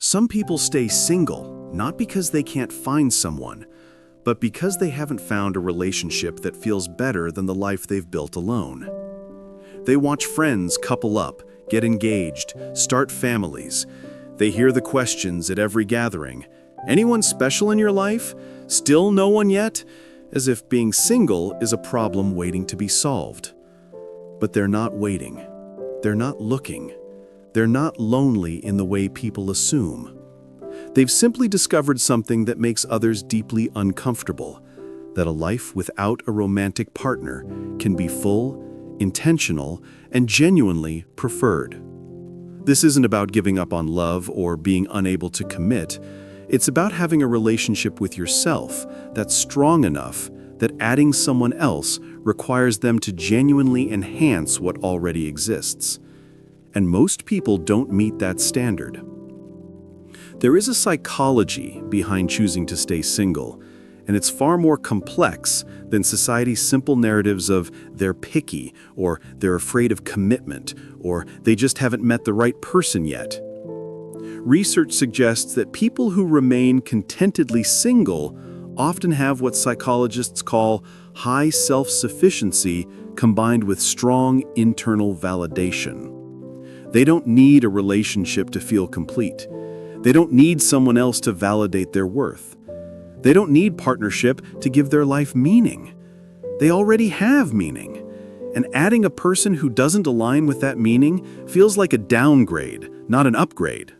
Some people stay single, not because they can't find someone, but because they haven't found a relationship that feels better than the life they've built alone. They watch friends couple up, get engaged, start families. They hear the questions at every gathering. Anyone special in your life? Still no one yet? As if being single is a problem waiting to be solved. But they're not waiting. They're not looking. They're not lonely in the way people assume. They've simply discovered something that makes others deeply uncomfortable, that a life without a romantic partner can be full, intentional, and genuinely preferred. This isn't about giving up on love or being unable to commit. It's about having a relationship with yourself that's strong enough that adding someone else requires them to genuinely enhance what already exists. And most people don't meet that standard. There is a psychology behind choosing to stay single, and it's far more complex than society's simple narratives of they're picky, or they're afraid of commitment, or they just haven't met the right person yet. Research suggests that people who remain contentedly single often have what psychologists call high self-sufficiency combined with strong internal validation. They don't need a relationship to feel complete. They don't need someone else to validate their worth. They don't need partnership to give their life meaning. They already have meaning. And adding a person who doesn't align with that meaning feels like a downgrade, not an upgrade.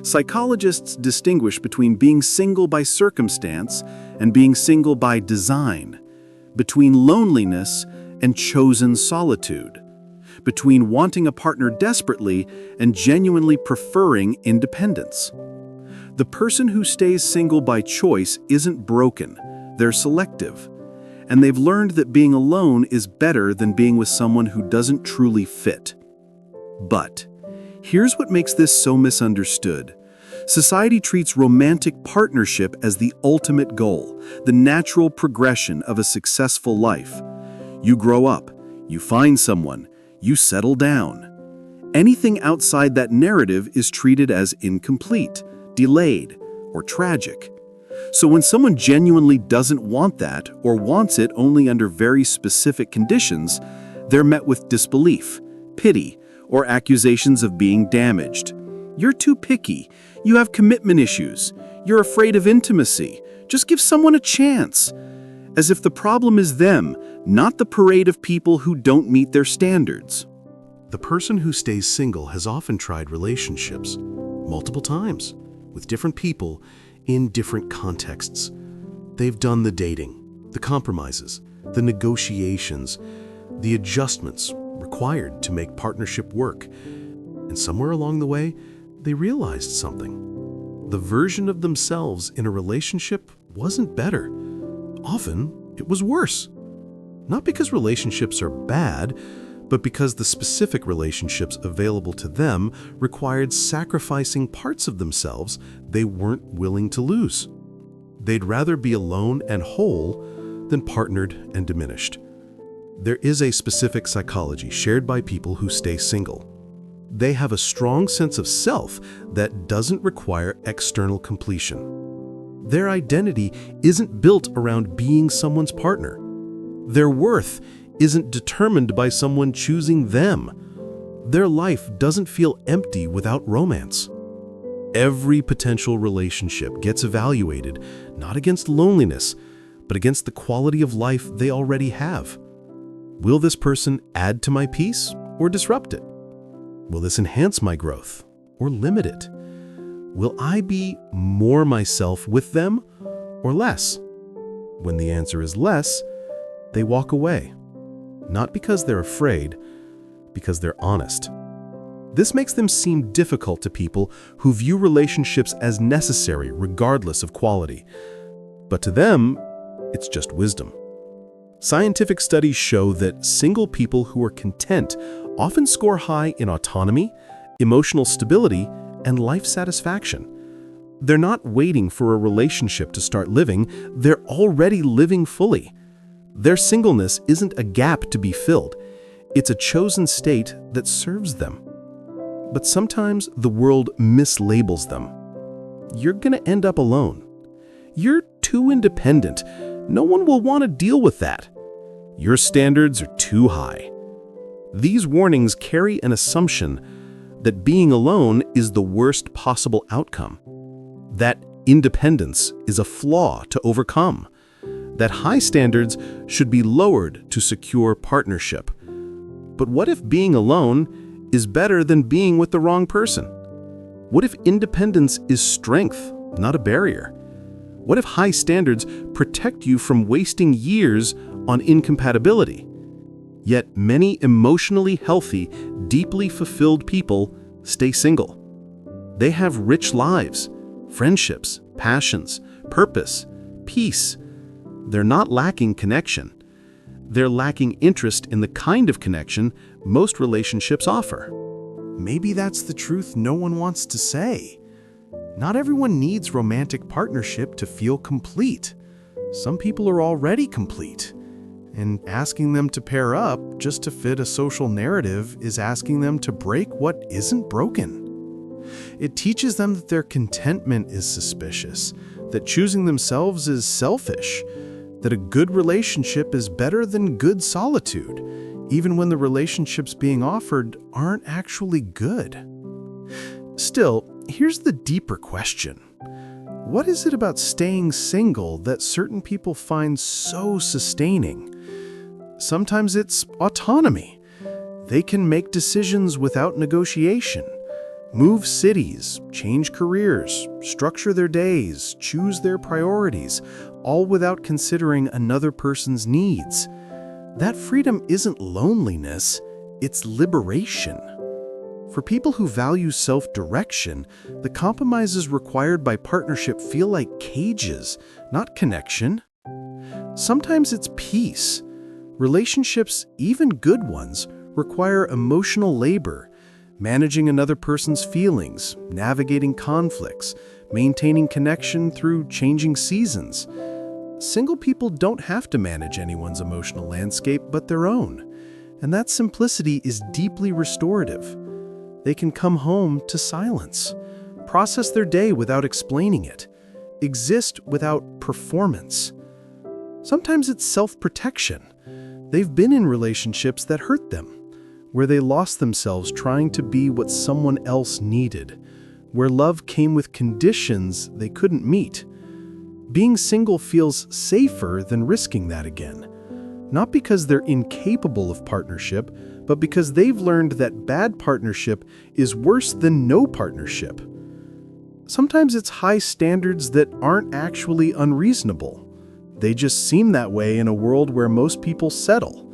Psychologists distinguish between being single by circumstance and being single by design, between loneliness and chosen solitude, between wanting a partner desperately and genuinely preferring independence. The person who stays single by choice isn't broken, they're selective, and they've learned that being alone is better than being with someone who doesn't truly fit. But here's what makes this so misunderstood. Society treats romantic partnership as the ultimate goal, the natural progression of a successful life. You grow up, you find someone, you settle down. Anything outside that narrative is treated as incomplete, delayed, or tragic. So when someone genuinely doesn't want that or wants it only under very specific conditions, they're met with disbelief, pity, or accusations of being damaged. You're too picky. You have commitment issues. You're afraid of intimacy. Just give someone a chance. As if the problem is them, not the parade of people who don't meet their standards. The person who stays single has often tried relationships, multiple times, with different people, in different contexts. They've done the dating, the compromises, the negotiations, the adjustments required to make partnership work. And somewhere along the way, they realized something. The version of themselves in a relationship wasn't better. Often, it was worse. Not because relationships are bad, but because the specific relationships available to them required sacrificing parts of themselves they weren't willing to lose. They'd rather be alone and whole than partnered and diminished. There is a specific psychology shared by people who stay single. They have a strong sense of self that doesn't require external completion. Their identity isn't built around being someone's partner. Their worth isn't determined by someone choosing them. Their life doesn't feel empty without romance. Every potential relationship gets evaluated not against loneliness, but against the quality of life they already have. Will this person add to my peace or disrupt it? Will this enhance my growth or limit it? Will I be more myself with them or less? When the answer is less, they walk away. Not because they're afraid, because they're honest. This makes them seem difficult to people who view relationships as necessary regardless of quality. But to them, it's just wisdom. Scientific studies show that single people who are content often score high in autonomy, emotional stability, and life satisfaction. They're not waiting for a relationship to start living, they're already living fully. Their singleness isn't a gap to be filled, it's a chosen state that serves them. But sometimes the world mislabels them. You're gonna end up alone. You're too independent. No one will want to deal with that. Your standards are too high. These warnings carry an assumption that being alone is the worst possible outcome, that independence is a flaw to overcome, that high standards should be lowered to secure partnership. But what if being alone is better than being with the wrong person? What if independence is strength, not a barrier? What if high standards protect you from wasting years on incompatibility? Yet many emotionally healthy, deeply fulfilled people stay single. They have rich lives, friendships, passions, purpose, peace. They're not lacking connection. They're lacking interest in the kind of connection most relationships offer. Maybe that's the truth no one wants to say. Not everyone needs romantic partnership to feel complete. Some people are already complete. And asking them to pair up just to fit a social narrative is asking them to break what isn't broken. It teaches them that their contentment is suspicious, that choosing themselves is selfish, that a good relationship is better than good solitude, even when the relationships being offered aren't actually good. Still, here's the deeper question. What is it about staying single that certain people find so sustaining? Sometimes it's autonomy. They can make decisions without negotiation, move cities, change careers, structure their days, choose their priorities, all without considering another person's needs. That freedom isn't loneliness, it's liberation. For people who value self-direction, the compromises required by partnership feel like cages, not connection. Sometimes it's peace. Relationships, even good ones, require emotional labor, managing another person's feelings, navigating conflicts, maintaining connection through changing seasons. Single people don't have to manage anyone's emotional landscape but their own, and that simplicity is deeply restorative. They can come home to silence, process their day without explaining it, exist without performance. Sometimes it's self-protection. They've been in relationships that hurt them, where they lost themselves trying to be what someone else needed, where love came with conditions they couldn't meet. Being single feels safer than risking that again, not because they're incapable of partnership, but because they've learned that bad partnership is worse than no partnership. Sometimes it's high standards that aren't actually unreasonable. They just seem that way in a world where most people settle.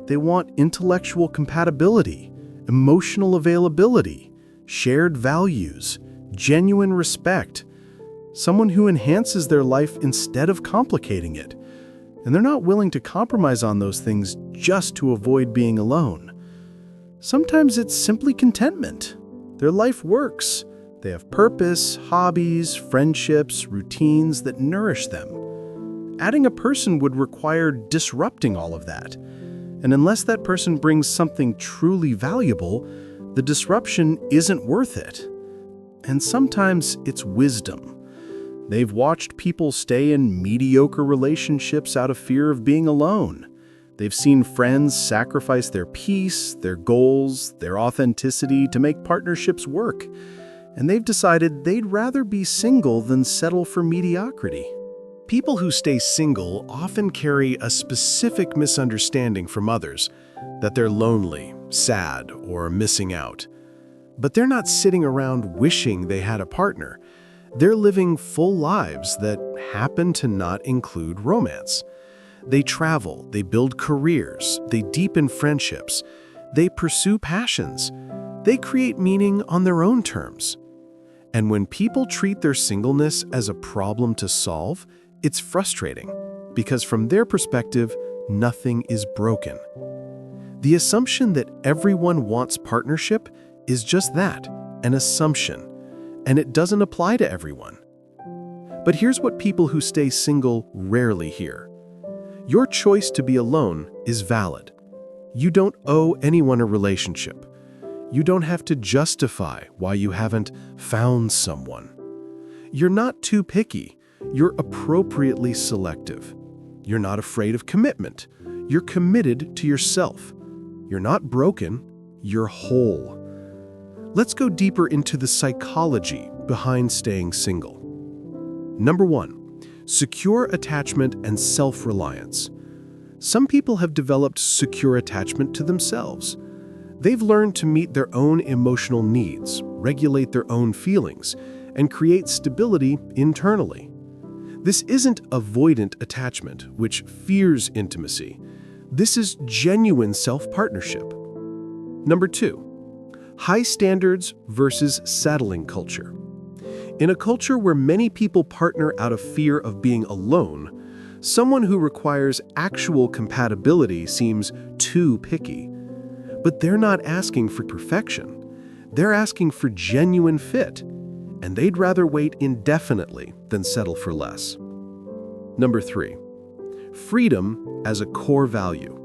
They want intellectual compatibility, emotional availability, shared values, genuine respect, someone who enhances their life instead of complicating it. And they're not willing to compromise on those things just to avoid being alone. Sometimes it's simply contentment. Their life works. They have purpose, hobbies, friendships, routines that nourish them. Adding a person would require disrupting all of that. And unless that person brings something truly valuable, the disruption isn't worth it. And sometimes it's wisdom. They've watched people stay in mediocre relationships out of fear of being alone. They've seen friends sacrifice their peace, their goals, their authenticity to make partnerships work. And they've decided they'd rather be single than settle for mediocrity. People who stay single often carry a specific misunderstanding from others, that they're lonely, sad, or missing out. But they're not sitting around wishing they had a partner. They're living full lives that happen to not include romance. They travel, they build careers, they deepen friendships, they pursue passions, they create meaning on their own terms. And when people treat their singleness as a problem to solve, it's frustrating, because from their perspective, nothing is broken. The assumption that everyone wants partnership is just that, an assumption, and it doesn't apply to everyone. But here's what people who stay single rarely hear. Your choice to be alone is valid. You don't owe anyone a relationship. You don't have to justify why you haven't found someone. You're not too picky. You're appropriately selective. You're not afraid of commitment. You're committed to yourself. You're not broken. You're whole. Let's go deeper into the psychology behind staying single. Number 1, secure attachment and self-reliance. Some people have developed secure attachment to themselves. They've learned to meet their own emotional needs, regulate their own feelings, and create stability internally. This isn't avoidant attachment, which fears intimacy. This is genuine self-partnership. Number 2, high standards versus settling culture. In a culture where many people partner out of fear of being alone, someone who requires actual compatibility seems too picky. But they're not asking for perfection. They're asking for genuine fit, and they'd rather wait indefinitely than settle for less. Number 3, freedom as a core value.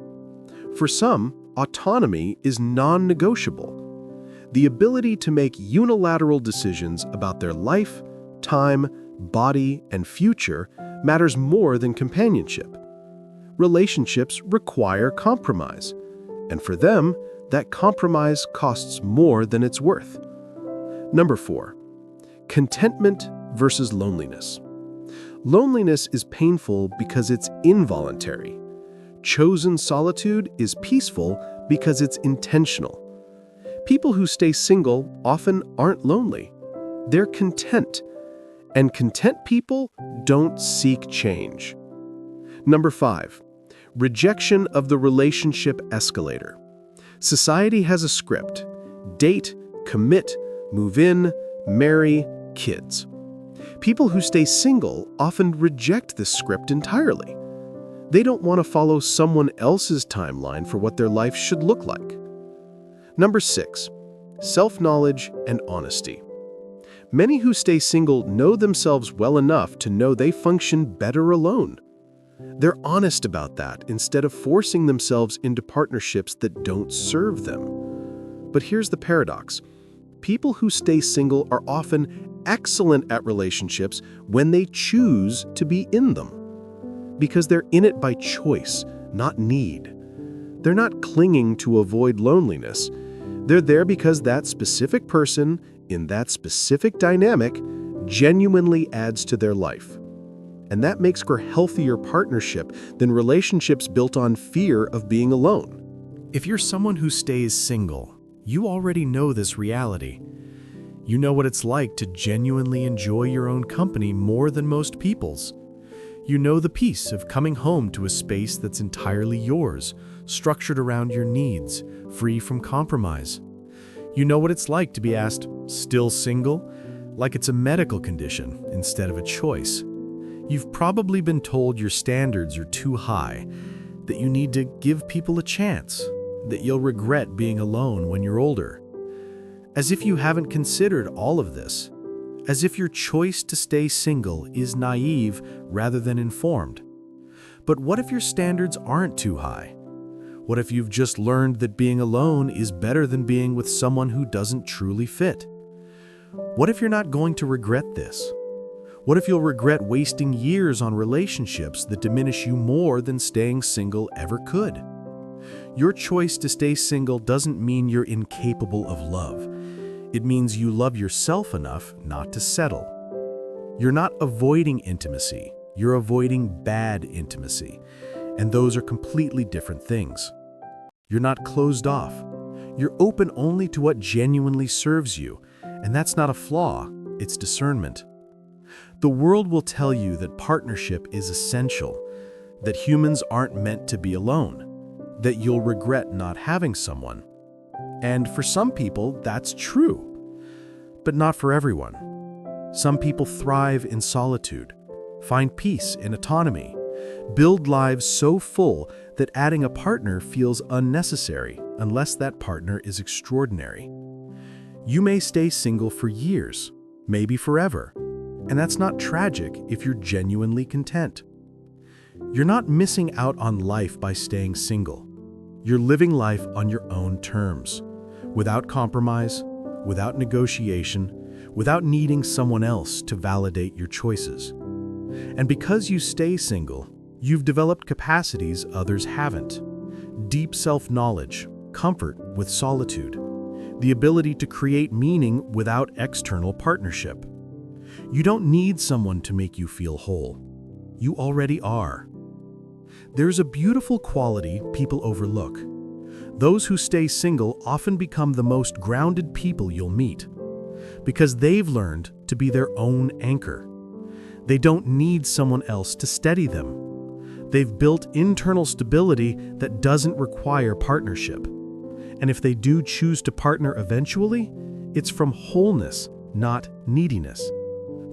For some, autonomy is non-negotiable. The ability to make unilateral decisions about their life, time, body, and future matters more than companionship. Relationships require compromise, and for them, that compromise costs more than it's worth. Number 4, contentment versus loneliness. Loneliness is painful because it's involuntary. Chosen solitude is peaceful because it's intentional. People who stay single often aren't lonely. They're content. And content people don't seek change. Number 5, rejection of the relationship escalator. Society has a script: date, commit, move in, marry, kids. People who stay single often reject this script entirely. They don't want to follow someone else's timeline for what their life should look like. Number 6, self-knowledge and honesty. Many who stay single know themselves well enough to know they function better alone. They're honest about that instead of forcing themselves into partnerships that don't serve them. But here's the paradox. People who stay single are often excellent at relationships when they choose to be in them. Because they're in it by choice, not need. They're not clinging to avoid loneliness. They're there because that specific person, in that specific dynamic, genuinely adds to their life. And that makes for healthier partnership than relationships built on fear of being alone. If you're someone who stays single, you already know this reality. You know what it's like to genuinely enjoy your own company more than most people's. You know the peace of coming home to a space that's entirely yours, structured around your needs, free from compromise. You know what it's like to be asked, "Still single?" like it's a medical condition instead of a choice. You've probably been told your standards are too high, that you need to give people a chance, that you'll regret being alone when you're older. As if you haven't considered all of this. As if your choice to stay single is naive rather than informed. But what if your standards aren't too high? What if you've just learned that being alone is better than being with someone who doesn't truly fit? What if you're not going to regret this? What if you'll regret wasting years on relationships that diminish you more than staying single ever could? Your choice to stay single doesn't mean you're incapable of love. It means you love yourself enough not to settle. You're not avoiding intimacy, you're avoiding bad intimacy. And those are completely different things. You're not closed off. You're open only to what genuinely serves you, and that's not a flaw, it's discernment. The world will tell you that partnership is essential, that humans aren't meant to be alone, that you'll regret not having someone. And for some people, that's true, but not for everyone. Some people thrive in solitude, find peace in autonomy, build lives so full that adding a partner feels unnecessary unless that partner is extraordinary. You may stay single for years, maybe forever, and that's not tragic if you're genuinely content. You're not missing out on life by staying single. You're living life on your own terms, without compromise, without negotiation, without needing someone else to validate your choices. And because you stay single, you've developed capacities others haven't. Deep self-knowledge, comfort with solitude, the ability to create meaning without external partnership. You don't need someone to make you feel whole. You already are. There's a beautiful quality people overlook. Those who stay single often become the most grounded people you'll meet, because they've learned to be their own anchor. They don't need someone else to steady them. They've built internal stability that doesn't require partnership. And if they do choose to partner eventually, it's from wholeness, not neediness.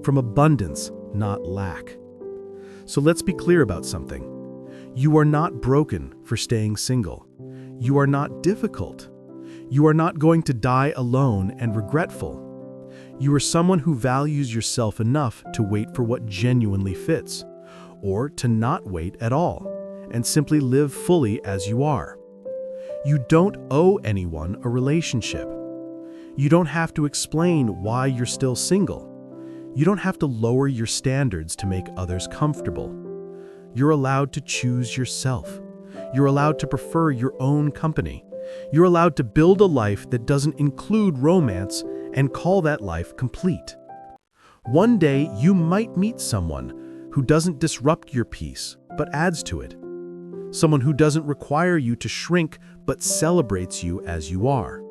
From abundance, not lack. So let's be clear about something. You are not broken for staying single. You are not difficult. You are not going to die alone and regretful. You are someone who values yourself enough to wait for what genuinely fits, or to not wait at all, and simply live fully as you are. You don't owe anyone a relationship. You don't have to explain why you're still single. You don't have to lower your standards to make others comfortable. You're allowed to choose yourself. You're allowed to prefer your own company. You're allowed to build a life that doesn't include romance and call that life complete. One day, you might meet someone who doesn't disrupt your peace, but adds to it. Someone who doesn't require you to shrink, but celebrates you as you are.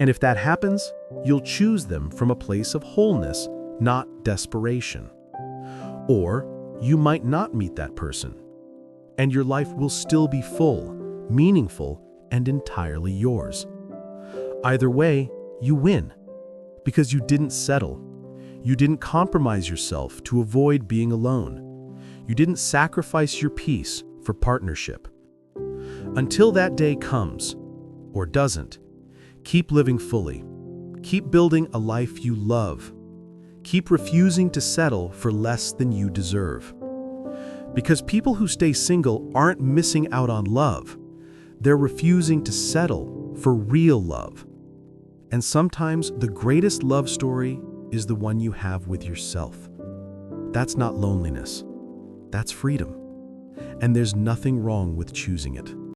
And if that happens, you'll choose them from a place of wholeness, not desperation. Or you might not meet that person, and your life will still be full, meaningful, and entirely yours. Either way, you win, because you didn't settle. You didn't compromise yourself to avoid being alone. You didn't sacrifice your peace for partnership. Until that day comes, or doesn't, keep living fully. Keep building a life you love. Keep refusing to settle for less than you deserve. Because people who stay single aren't missing out on love. They're refusing to settle for real love. And sometimes the greatest love story is the one you have with yourself. That's not loneliness. That's freedom. And there's nothing wrong with choosing it.